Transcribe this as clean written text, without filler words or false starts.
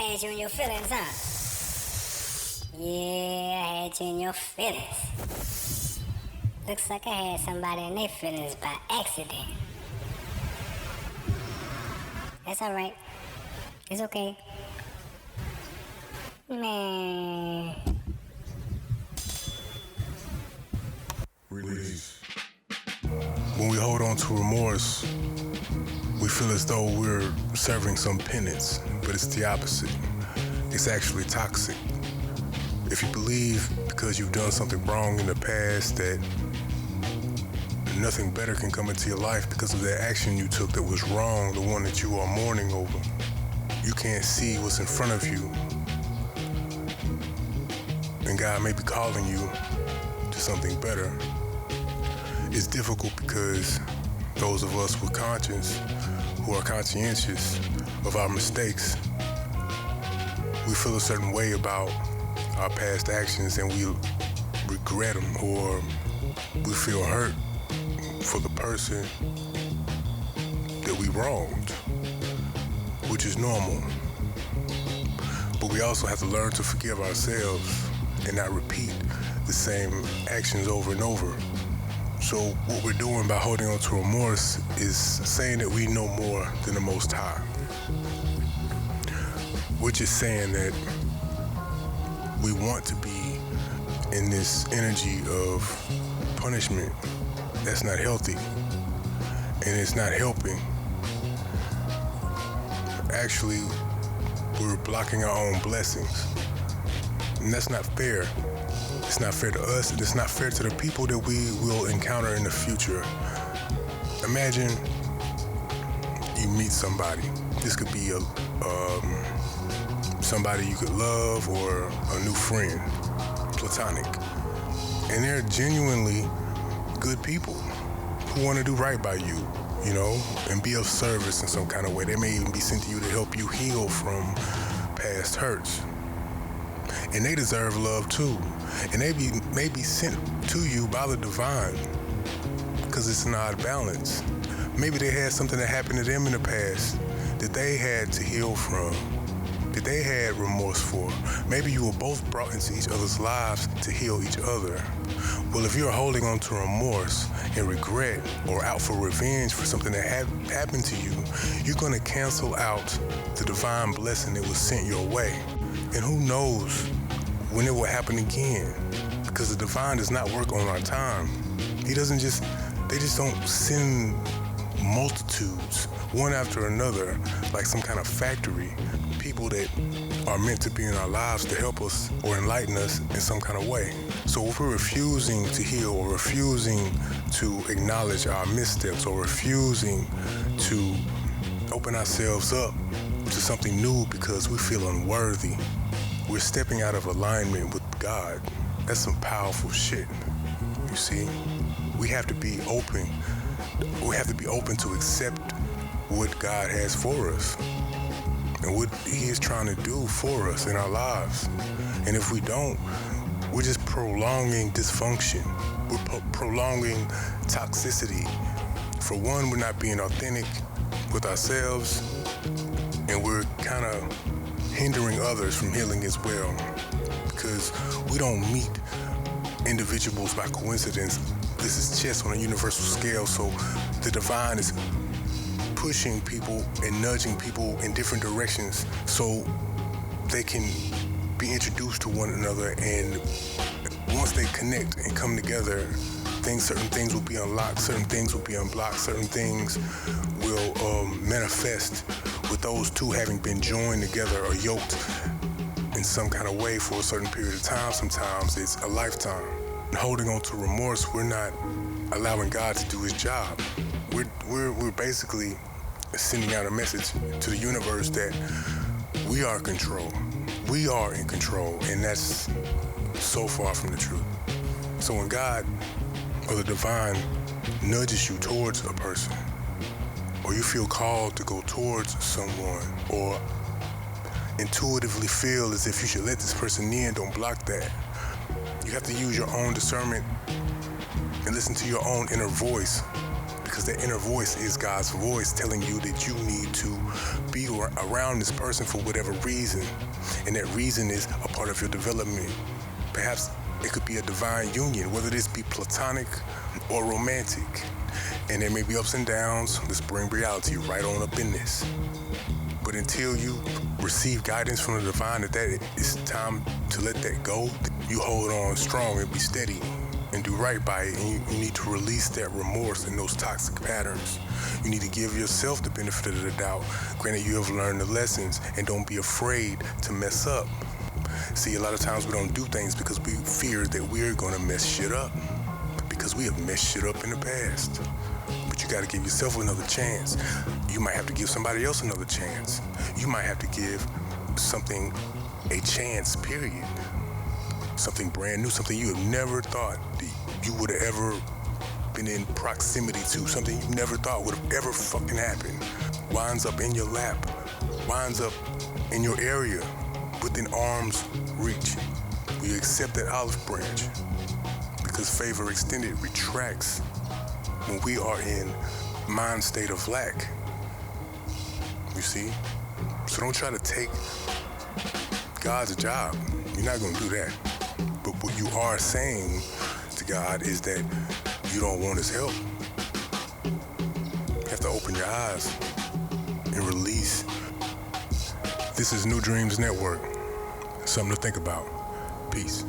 had you in your feelings, huh? Yeah, I had you in your feelings. Looks like I had somebody in their feelings by accident. That's alright. It's okay. Man. Release. When we hold on to remorse, we feel as though we're serving some penance, but it's the opposite. It's actually toxic. If you believe because you've done something wrong in the past that nothing better can come into your life because of that action you took that was wrong, the one that you are mourning over, you can't see what's in front of you. And God may be calling you to something better. It's difficult because those of us with conscience, who are conscientious of our mistakes, we feel a certain way about our past actions and we regret them, or we feel hurt for the person that we wronged, which is normal. But we also have to learn to forgive ourselves and not repeat the same actions over and over. So what we're doing by holding on to remorse is saying that we know more than the Most High. We're just saying that we want to be in this energy of punishment that's not healthy and it's not helping. Actually, we're blocking our own blessings, and that's not fair. It's not fair to us, and it's not fair to the people that we will encounter in the future. Imagine you meet somebody. This could be somebody you could love or a new friend, platonic. And they're genuinely good people who want to do right by you, you know, and be of service in some kind of way. They may even be sent to you to help you heal from past hurts. And they deserve love too. And they may be sent to you by the divine because it's an odd balance. Maybe they had something that happened to them in the past that they had to heal from, that they had remorse for. Maybe you were both brought into each other's lives to heal each other. Well, if you're holding on to remorse and regret or out for revenge for something that happened to you, you're going to cancel out the divine blessing that was sent your way. And who knows when it will happen again, because the divine does not work on our time. They just don't send multitudes, one after another, like some kind of factory, people that are meant to be in our lives to help us or enlighten us in some kind of way. So if we're refusing to heal or refusing to acknowledge our missteps or refusing to open ourselves up to something new because we feel unworthy, we're stepping out of alignment with God. That's some powerful shit. You see, we have to be open. We have to be open to accept what God has for us and what He is trying to do for us in our lives. And if we don't, we're just prolonging dysfunction. We're prolonging toxicity. For one, we're not being authentic with ourselves, and we're kind of hindering others from healing as well, because we don't meet individuals by coincidence. This is chess on a universal scale, so the divine is pushing people and nudging people in different directions so they can be introduced to one another, and once they connect and come together, certain things will be unlocked, certain things will be unblocked, certain things will manifest with those two having been joined together or yoked in some kind of way for a certain period of time. Sometimes it's a lifetime. And holding on to remorse, we're not allowing God to do His job. We're basically sending out a message to the universe that we are in control. We are in control, and that's so far from the truth. So when God or the divine nudges you towards a person, or you feel called to go towards someone, or intuitively feel as if you should let this person in, don't block that. You have to use your own discernment and listen to your own inner voice, because that inner voice is God's voice telling you that you need to be around this person for whatever reason, and that reason is a part of your development. Perhaps it could be a divine union, whether this be platonic or romantic. And there may be ups and downs. Let's bring reality right on up in this. But until you receive guidance from the divine that it's time to let that go, you hold on strong and be steady and do right by it. And you need to release that remorse and those toxic patterns. You need to give yourself the benefit of the doubt. Granted, you have learned the lessons, and don't be afraid to mess up. See, a lot of times we don't do things because we fear that we're gonna mess shit up, because we have messed shit up in the past. But you gotta give yourself another chance. You might have to give somebody else another chance. You might have to give something a chance, period. Something brand new, something you have never thought you would have ever been in proximity to, something you never thought would have ever fucking happened. Winds up in your lap, winds up in your area, within arm's reach. We accept that olive branch because favor extended retracts when we are in mind state of lack. You see? So don't try to take God's job. You're not gonna do that. But what you are saying to God is that you don't want his help. You have to open your eyes and release. This is New Dreams Network. Something to think about. Peace.